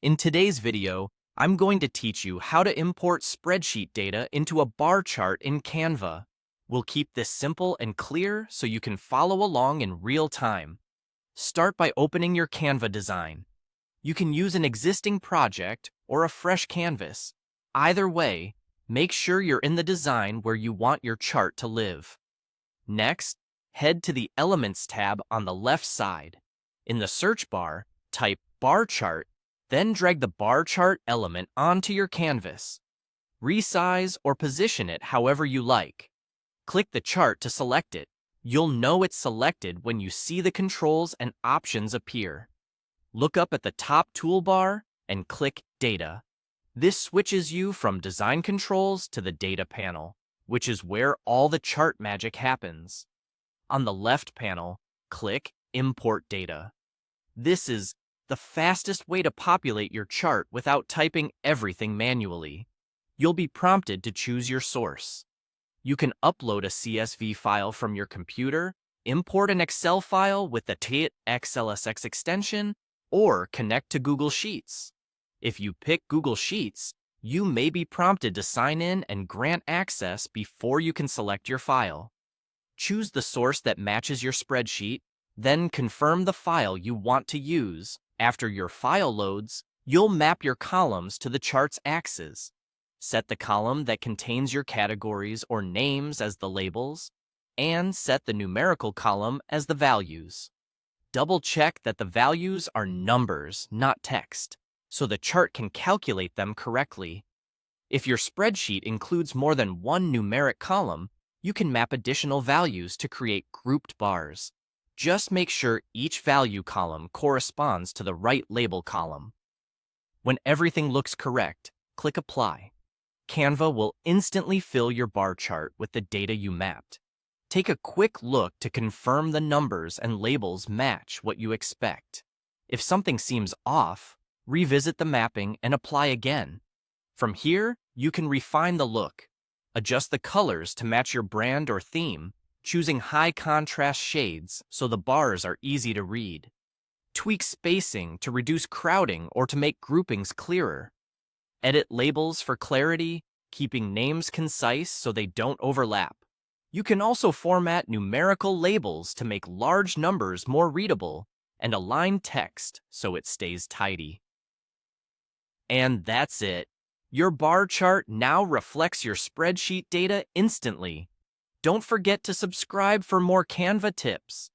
In today's video, I'm going to teach you how to import spreadsheet data into a bar chart in Canva. We'll keep this simple and clear so you can follow along in real time. Start by opening your Canva design. You can use an existing project or a fresh canvas. Either way, make sure you're in the design where you want your chart to live. Next, head to the Elements tab on the left side. In the search bar, type Bar Chart, then drag the bar chart element onto your canvas. Resize or position it however you like. Click the chart to select it. You'll know it's selected when you see the controls and options appear. Look up at the top toolbar and click Data. This switches you from Design Controls to the Data panel, which is where all the chart magic happens. On the left panel, click Import Data. This is the fastest way to populate your chart without typing everything manually. You'll be prompted to choose your source. You can upload a CSV file from your computer, import an Excel file with the XLSX extension, or connect to Google Sheets. If you pick Google Sheets, you may be prompted to sign in and grant access before you can select your file. Choose the source that matches your spreadsheet, then confirm the file you want to use. After your file loads, you'll map your columns to the chart's axes. Set the column that contains your categories or names as the labels, and set the numerical column as the values. Double-check that the values are numbers, not text, so the chart can calculate them correctly. If your spreadsheet includes more than one numeric column, you can map additional values to create grouped bars. Just make sure each value column corresponds to the right label column. When everything looks correct, click Apply. Canva will instantly fill your bar chart with the data you mapped. Take a quick look to confirm the numbers and labels match what you expect. If something seems off, revisit the mapping and apply again. From here, you can refine the look. Adjust the colors to match your brand or theme, choosing high contrast shades so the bars are easy to read. Tweak spacing to reduce crowding or to make groupings clearer. Edit labels for clarity, keeping names concise so they don't overlap. You can also format numerical labels to make large numbers more readable and align text so it stays tidy. And that's it. Your bar chart now reflects your spreadsheet data instantly. Don't forget to subscribe for more Canva tips.